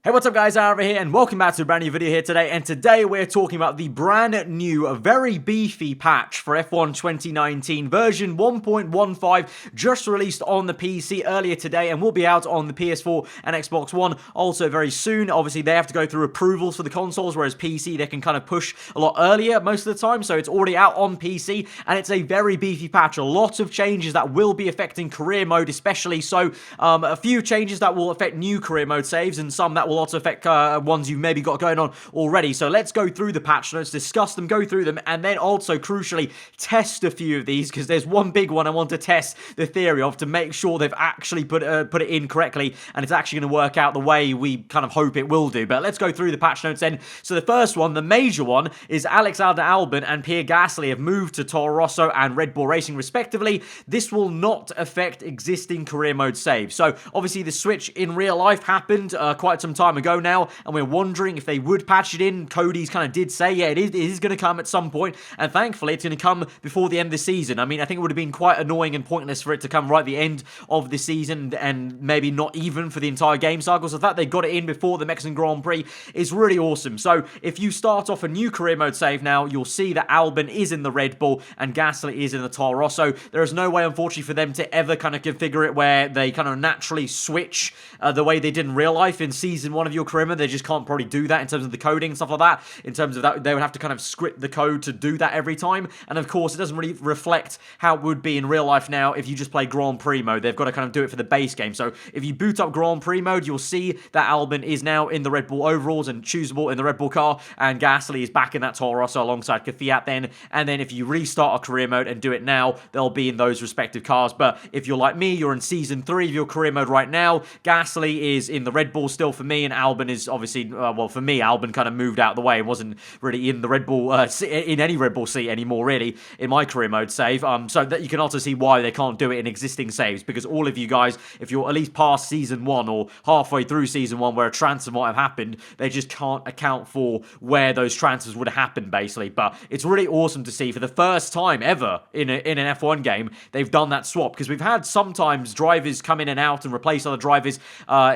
Hey, what's up guys, aarava here, and welcome back to a brand new video here today, and today we're talking about the brand new, very beefy patch for F1 2019, version 1.15, just released on the PC earlier today, and will be out on the PS4 and Xbox One also very soon. Obviously, they have to go through approvals for the consoles, whereas PC, they can kind of push a lot earlier most of the time, so it's already out on PC, and it's a very beefy patch, a lot of changes that will be affecting career mode especially, so a few changes that will affect new career mode saves, and some that will also affect ones you've maybe got going on already. So let's go through the patch notes, discuss them, go through them, and then also crucially test a few of these, because there's one big one I want to test the theory of to make sure they've actually put it in correctly and it's actually going to work out the way we kind of hope it will do. But let's go through the patch notes then. So the first one, the major one, is Alexander Albon and Pierre Gasly have moved to Toro Rosso and Red Bull Racing respectively. This will not affect existing career mode saves. So obviously the switch in real life happened quite some time ago now, and we're wondering if they would patch it in. Cody's kind of did say, yeah, it is going to come at some point, and thankfully it's going to come before the end of the season. I mean, I think it would have been quite annoying and pointless for it to come right at the end of the season, and maybe not even for the entire game cycle, so the fact they got it in before the Mexican Grand Prix is really awesome. So if you start off a new career mode save now, you'll see that Albon is in the Red Bull and Gasly is in the Toro Rosso. There is no way, unfortunately, for them to ever kind of configure it where they kind of naturally switch the way they did in real life in Season 1 of your career mode. They just can't probably do that in terms of the coding and stuff like that. In terms of that, they would have to kind of script the code to do that every time. And of course, it doesn't really reflect how it would be in real life now if you just play Grand Prix mode. They've got to kind of do it for the base game. So if you boot up Grand Prix mode, you'll see that Albon is now in the Red Bull overalls and choosable in the Red Bull car, and Gasly is back in that Toro Rosso alongside Kvyat then. And then if you restart a career mode and do it now, they'll be in those respective cars. But if you're like me, you're in Season 3 of your career mode right now. Gasly is in the Red Bull still for me, and Albon is obviously, well, for me, Albon kind of moved out of the way. It wasn't really in the Red Bull, in any Red Bull seat anymore, really, in my career mode save. So that you can also see why they can't do it in existing saves, because all of you guys, if you're at least past Season 1 or halfway through Season 1 where a transfer might have happened, they just can't account for where those transfers would have happened, basically. But it's really awesome to see for the first time ever in an F1 game, they've done that swap, because we've had sometimes drivers come in and out and replace other drivers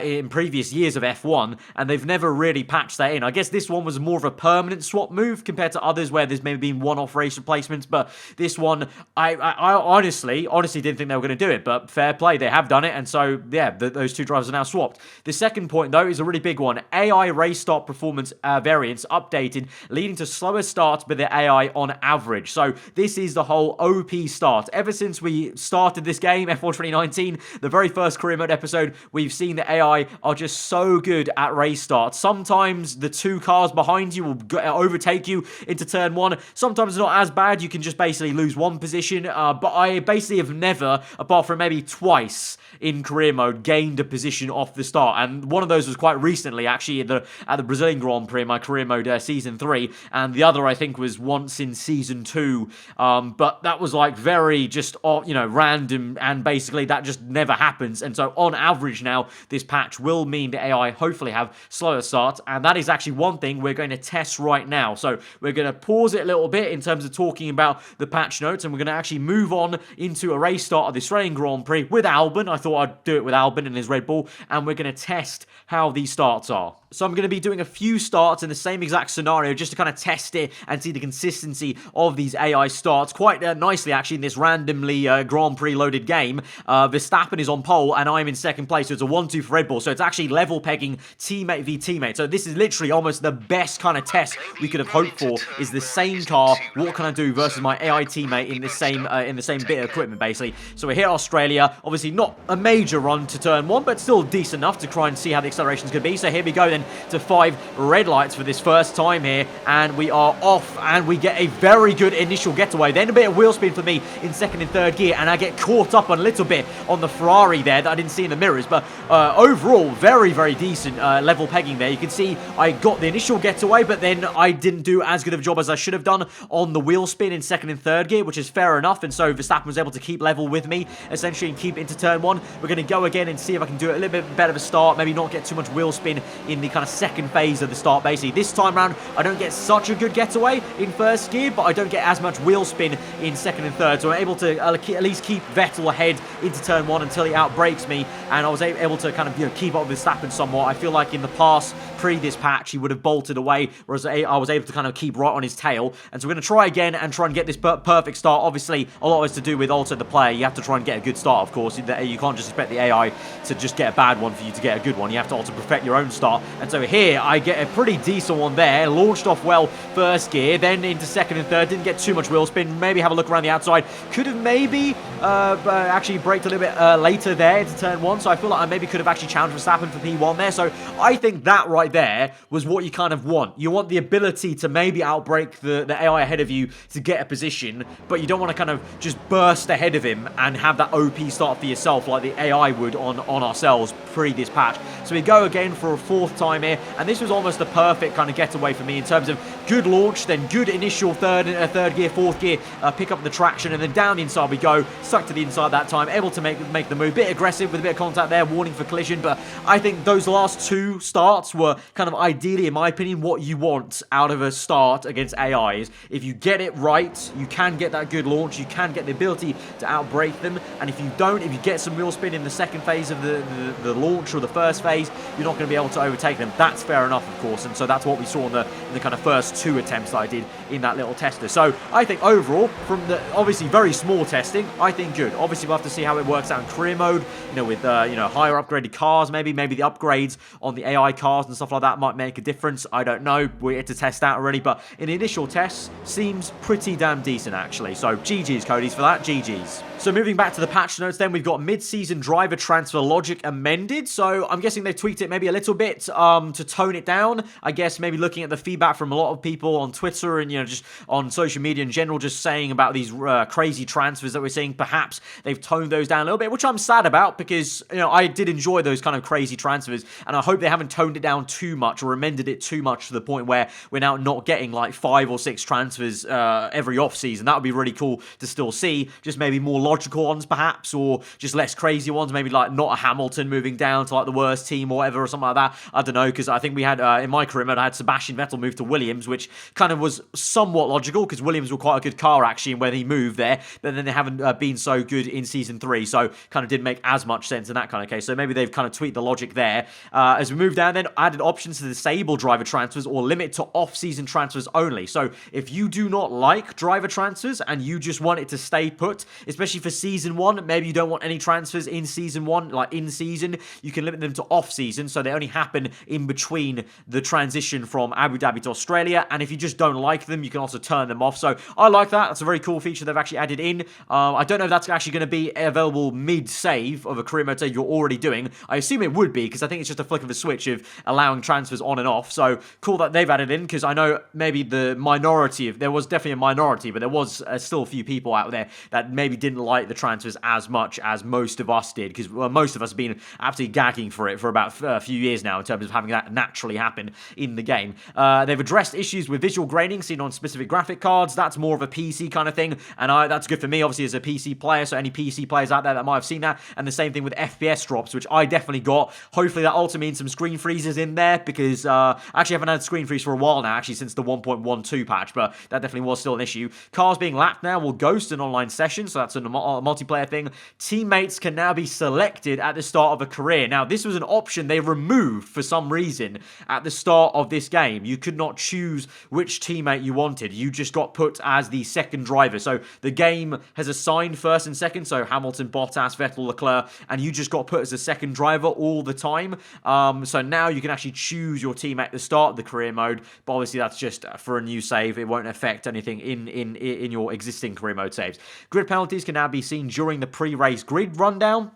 in previous years of F1, and they've never really patched that in. I guess this one was more of a permanent swap move compared to others where there's maybe been one-off race replacements, but this one, I honestly didn't think they were going to do it, but fair play, they have done it, and so, yeah, those two drivers are now swapped. The second point, though, is a really big one. AI race start performance variance updated, leading to slower starts with the AI on average. So this is the whole OP start. Ever since we started this game, F1 2019, the very first career mode episode, we've seen the AI are just so good at race starts. Sometimes the two cars behind you will overtake you into turn one. Sometimes it's not as bad. You can just basically lose one position. But I basically have never, apart from maybe twice in career mode, gained a position off the start. And one of those was quite recently, actually, at the Brazilian Grand Prix in my career mode Season 3. And the other, I think, was once in Season 2. But that was like very just, random. And basically that just never happens. And so on average now, this patch will mean the AI hopefully have slower starts. And that is actually one thing we're going to test right now. So we're going to pause it a little bit in terms of talking about the patch notes, and we're going to actually move on into a race start of the Australian Grand Prix with Albon. I thought I'd do it with Albon and his Red Bull, and we're going to test how these starts are. So I'm going to be doing a few starts in the same exact scenario just to kind of test it and see the consistency of these AI starts quite nicely, actually, in this randomly Grand Prix loaded game. Verstappen is on pole and I'm in second place, so it's a 1-2 for Red Bull. So it's actually level pegging teammate v teammate. So this is literally almost the best kind of test we could have hoped for, is the same car, what can I do versus my AI teammate in the same bit of equipment, basically. So we're here at Australia, obviously not a major run to turn one, but still decent enough to try and see how the acceleration's going to be. So here we go then to 5 red lights for this first time here, and we are off, and we get a very good initial getaway. Then a bit of wheel spin for me in second and third gear, and I get caught up a little bit on the Ferrari there that I didn't see in the mirrors, but overall very, very decent level pegging there. You can see I got the initial getaway, but then I didn't do as good of a job as I should have done on the wheel spin in second and third gear, which is fair enough, and so Verstappen was able to keep level with me essentially and keep into turn one. We're going to go again and see if I can do it a little bit better of a start, maybe not get too much wheel spin in the kind of second phase of the start, basically. This time around, I don't get such a good getaway in first gear, but I don't get as much wheel spin in second and third, so I'm able to at least keep Vettel ahead into turn 1 until he outbrakes me, and I was able to kind of, you know, keep up with Verstappen somewhat. I feel like in the past, pre this patch, he would have bolted away, whereas I was able to kind of keep right on his tail. And so we're going to try again and try and get this perfect start. Obviously, a lot is to do with also the player. You have to try and get a good start, of course. You can't just expect the AI to just get a bad one for you to get a good one. You have to also perfect your own start. And so here, I get a pretty decent one there. Launched off well first gear, then into second and third. Didn't get too much wheel spin. Maybe have a look around the outside. Could have maybe actually braked a little bit later there into turn 1. So I feel like I maybe could have actually challenged Verstappen for P1 there. So I think that right there was what you kind of want. You want the ability to maybe outbrake the AI ahead of you to get a position, but you don't want to kind of just burst ahead of him and have that OP start for yourself like the AI would on ourselves pre this patch. So we go again for a 4th time here, and this was almost the perfect kind of getaway for me in terms of good launch, then good initial third gear, 4th gear, pick up the traction, and then down the inside we go, stuck to the inside that time, able to make the move, bit aggressive with a bit of contact there, warning for collision, but I think those last 2 starts were kind of ideally, in my opinion, what you want out of a start against AIs. If you get it right, you can get that good launch, you can get the ability to outbrake them, and if you don't, if you get some wheel spin in the second phase of the launch or the first phase, you're not going to be able to overtake them. That's fair enough, of course, and so that's what we saw in the kind of first 2 attempts that I did in that little tester. So I think overall, from the obviously very small testing, I think good. Obviously, we'll have to see how it works out in career mode, you know, with higher upgraded cars, maybe the upgrades on the AI cars and stuff like that might make a difference. I don't know. We're yet to test that already, but in the initial tests, seems pretty damn decent, actually. So GG's, Cody's, for that. GG's. So moving back to the patch notes then, we've got mid-season driver transfer logic amended. So I'm guessing they've tweaked it maybe a little bit to tone it down. I guess maybe looking at the feedback from a lot of people on Twitter and, you know, just on social media in general, just saying about these crazy transfers that we're seeing. Perhaps they've toned those down a little bit, which I'm sad about because, you know, I did enjoy those kind of crazy transfers, and I hope they haven't toned it down too much or amended it too much to the point where we're now not getting like 5 or 6 transfers every off-season. That would be really cool to still see. Just maybe more logical ones perhaps, or just less crazy ones, maybe like not a Hamilton moving down to like the worst team or whatever or something like that. I don't know, because I think we had in my career mode I had Sebastian Vettel move to Williams, which kind of was somewhat logical because Williams were quite a good car actually when he moved there, but then they haven't been so good in season 3, so kind of didn't make as much sense in that kind of case. So maybe they've kind of tweaked the logic there. As we move down then, added options to disable driver transfers or limit to off-season transfers only. So if you do not like driver transfers and you just want it to stay put, especially for season 1, maybe you don't want any transfers in season 1, like in season, you can limit them to off-season, so they only happen in between the transition from Abu Dhabi to Australia, and if you just don't like them, you can also turn them off. So I like that. That's a very cool feature they've actually added in. I don't know if that's actually going to be available mid-save of a career mode save you're already doing. I assume it would be, because I think it's just a flick of a switch of allowing transfers on and off. So cool that they've added in, because I know maybe the minority of, there was definitely a minority, but there was still a few people out there that maybe didn't like the transfers as much as most of us did, because most of us have been absolutely gagging for it for about a few years now in terms of having that naturally happen in the game. They've addressed issues with visual graining seen on specific graphic cards. That's more of a PC kind of thing, and that's good for me, obviously, as a PC player, so any PC players out there that might have seen that, and the same thing with FPS drops, which I definitely got. Hopefully that also means some screen freezes in there, because I actually haven't had screen freeze for a while now, actually, since the 1.12 patch, but that definitely was still an issue. Cars being lapped now will ghost an online session, so that's a multiplayer thing. Teammates can now be selected at the start of a career. Now, this was an option they removed for some reason at the start of this game. You could not choose which teammate you wanted. You just got put as the second driver. So the game has assigned first and second, so Hamilton, Bottas, Vettel, Leclerc, and you just got put as a second driver all the time. So now you can actually choose your teammate at the start of the career mode, but obviously that's just for a new save. It won't affect anything in your existing career mode saves. Grid penalties can now be seen during the pre-race grid rundown.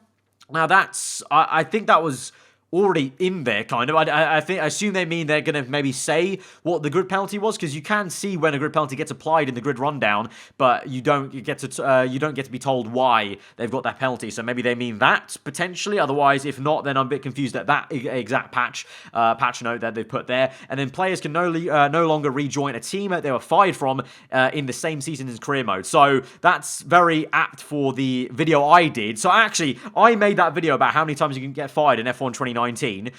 Now that's, I think that was already in there, kind of. I assume they mean they're going to maybe say what the grid penalty was, because you can see when a grid penalty gets applied in the grid rundown, but you don't get to be told why they've got that penalty. So maybe they mean that potentially. Otherwise, if not, then I'm a bit confused at that exact patch note that they put there. And then players can no longer rejoin a team that they were fired from in the same season as career mode. So that's very apt for the video I did. So actually, I made that video about how many times you can get fired in F1 2019. 2019,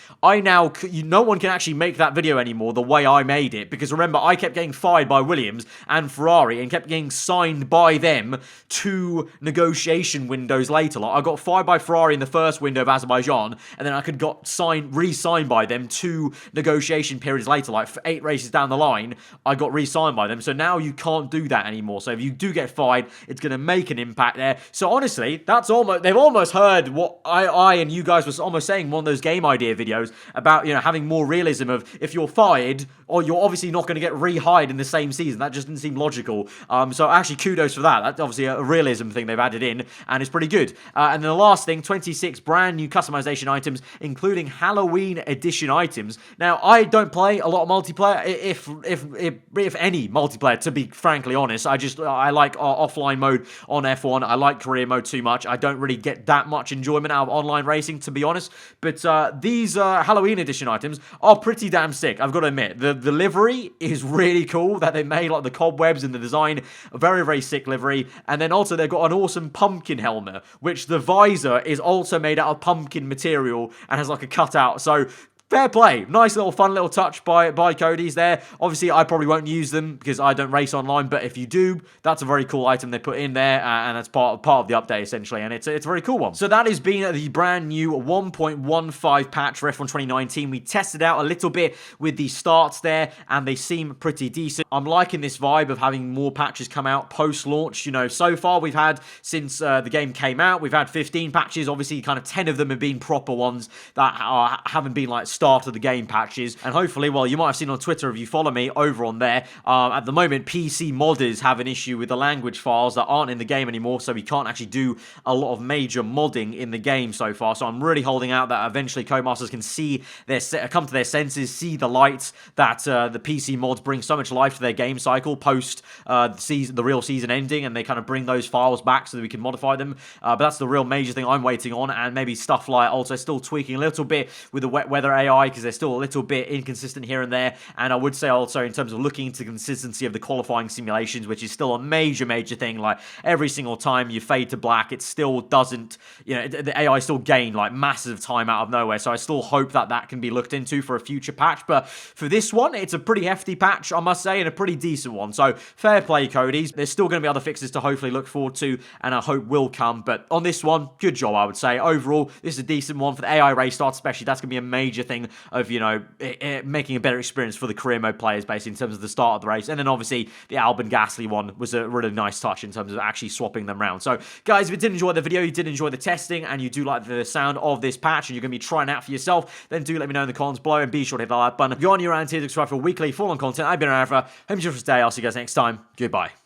no one can actually make that video anymore the way I made it, because remember, I kept getting fired by Williams and Ferrari and kept getting signed by them 2 negotiation windows later. Like, I got fired by Ferrari in the first window of Azerbaijan, and then I got re-signed by them 2 negotiation periods later, like 8 races down the line, I got re-signed by them. So now you can't do that anymore. So if you do get fired, it's going to make an impact there. So honestly, they've almost heard what I and you guys was almost saying in one of those game idea videos about, having more realism of if you're fired, or you're obviously not going to get rehired in the same season. That just didn't seem logical. So actually, kudos for that. That's obviously a realism thing they've added in, and it's pretty good. And then the last thing, 26 brand new customization items, including Halloween edition items. Now, I don't play a lot of multiplayer, if any multiplayer, to be frankly honest. I like offline mode on F1. I like career mode too much. I don't really get that much enjoyment out of online racing, to be honest. But these Halloween edition items are pretty damn sick, I've got to admit. The livery is really cool that they made, like the cobwebs and the design, a very, very sick livery. And then also they've got an awesome pumpkin helmet, which the visor is also made out of pumpkin material and has like a cutout. So fair play. Nice little fun little touch by Cody's there. Obviously, I probably won't use them because I don't race online, but if you do, that's a very cool item they put in there, and that's part of the update, essentially, and it's a very cool one. So that has been the brand new 1.15 patch for F1 2019. We tested out a little bit with the starts there, and they seem pretty decent. I'm liking this vibe of having more patches come out post-launch. So far we've had, since the game came out, we've had 15 patches. Obviously, kind of 10 of them have been proper ones that haven't been like start of the game patches, and hopefully, well, you might have seen on Twitter if you follow me over on there, at the moment PC modders have an issue with the language files that aren't in the game anymore, so we can't actually do a lot of major modding in the game so far. So I'm really holding out that eventually Codemasters can come to their senses, see the light that the PC mods bring so much life to their game cycle post the real season ending, and they kind of bring those files back so that we can modify them. But that's the real major thing I'm waiting on, and maybe stuff like also still tweaking a little bit with the wet weather AI, because they're still a little bit inconsistent here and there. And I would say also in terms of looking into the consistency of the qualifying simulations, which is still a major thing. Like every single time you fade to black, it still doesn't, the AI still gain like massive time out of nowhere. So I still hope that can be looked into for a future patch. But for this one, it's a pretty hefty patch, I must say, and a pretty decent one. So fair play, Cody's. There's still going to be other fixes to hopefully look forward to, and I hope will come. But on this one, good job, I would say. Overall, this is a decent one for the AI race start, especially. That's going to be a major thing of, making a better experience for the career mode players, basically, in terms of the start of the race. And then, obviously, the Albon-Gasly one was a really nice touch in terms of actually swapping them around. So, guys, if you did enjoy the video, you did enjoy the testing, and you do like the sound of this patch, and you're going to be trying it out for yourself, then do let me know in the comments below, and be sure to hit that like button. If you're on your around here to subscribe for weekly full-on content, I've been aarava. Hope you enjoyed for today. I'll see you guys next time. Goodbye.